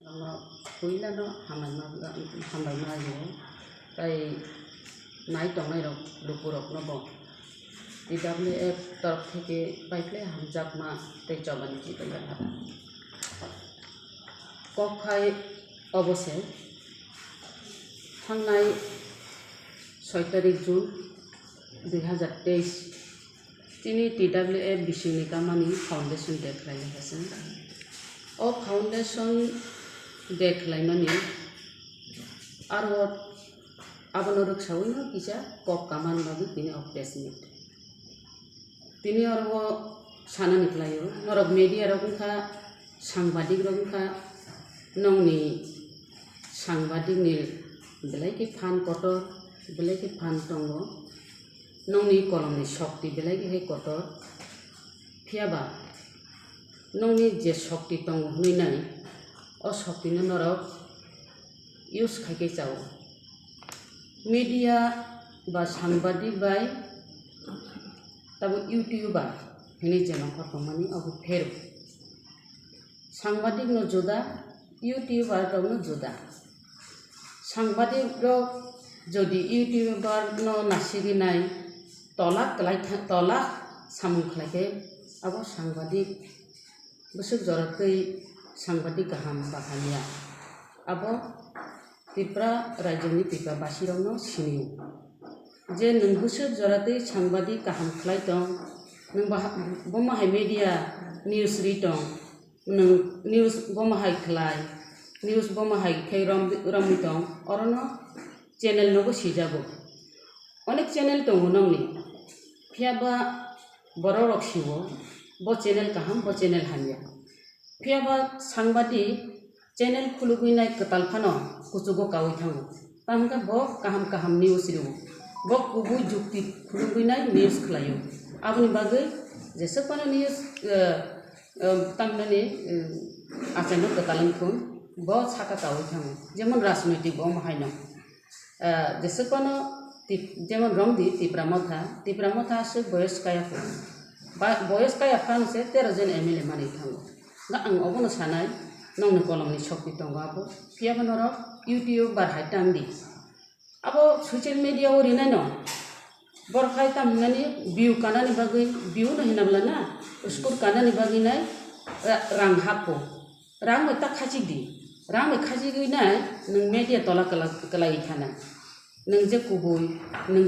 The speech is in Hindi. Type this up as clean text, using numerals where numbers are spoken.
Kuila no hamai ma yo tai nai tong nai rok lupurok no bo TWF तरफ থেকে পাইলে হামজাক মা তে জবান জি বলা কখাই অবশ্যে थांनाय 6 तारिख जून 2023 তিনি TWF बिसिनि कामानि फाउंडेशन देखलायनो हासिन ओ फाउंडेशन देखलायमानि आरो आबनो रक्षावैनो किसा कप कामान बागै तिनि अप्रेसमेंट तिनि आरो साना निकलायो नरक मीडिया रगुखा सांबादिक रगुखा नंनि सांबादिकनि बेलायके फान कटर बेलायके फान दंगो नंनि कलमनि शक्ति बेलायके हे कटर फियाबा नंनि जे शक्ति दंगो हनैनाय अ शक्तिनो नरक यूज खायके जाओ मीडिया बा सांबादिक बाय तब यूट्यूबर हिनी जेनो खतमानि अब फेर सांबादिक न जुदा यूट्यूबर न जुदा सांबादिक जदि यूट्यूबर न नासिगिनाय तला सामुखलायके अब सांबादिक बसुक जरकै सांबादिक गाहाम बाहानिया अब त्रिपुरा राज्यनि त्रिपुराबासिरावनो सिनियो जे नोंबोसो जरादै सांबादिक गाहाम खलाय दं नों बमाहाय मीडिया न्यूज रि दं नों न्यूज बमाहाय खलाय न्यूज बमाहाय खै रमि दं अरनो चैनल नबो सिजाबो अनेक चैनल दं नंनि फियाबा बर' रक्षिवो बो चैनल गाहाम बो चैनल हानिया फियाबा सांबादिक चैनल खुलुगैनाय कतालफानो कुचुगो कावै थांगो तामका बो गाहाम न्यूज रिवो बो गुबै जुक्ति खुलुगैनाय न्यूज खलायो आबनि बागै जेसेबानो न्यूज तामनानि आचानो कतालखौ बो साका कावै थांगो जेमन राजनैतिक बो माहायनो जेसेबानो जेमन रंदि तिप्रामथा से बयस्कायाखौ बा बयस्कायाफानो से 13 जन MLA मानि थांगो दा आं अबनो सानाय नंनि कलमनि शक्ति दंगाबो फियाबो नरक यूट्यूब बारहाय तांदि अब सोशल मीडिया ओरिनाय न बरखाय तामनानि भिउ कानानि बागै भिउ न हिनाब्ला ना स्कोर कानानि बागै नाय रां हापो रां मता खाजि दि रां खाजि गैनाय नों मीडिया तला कलाई थाना नों जे कुबुय नों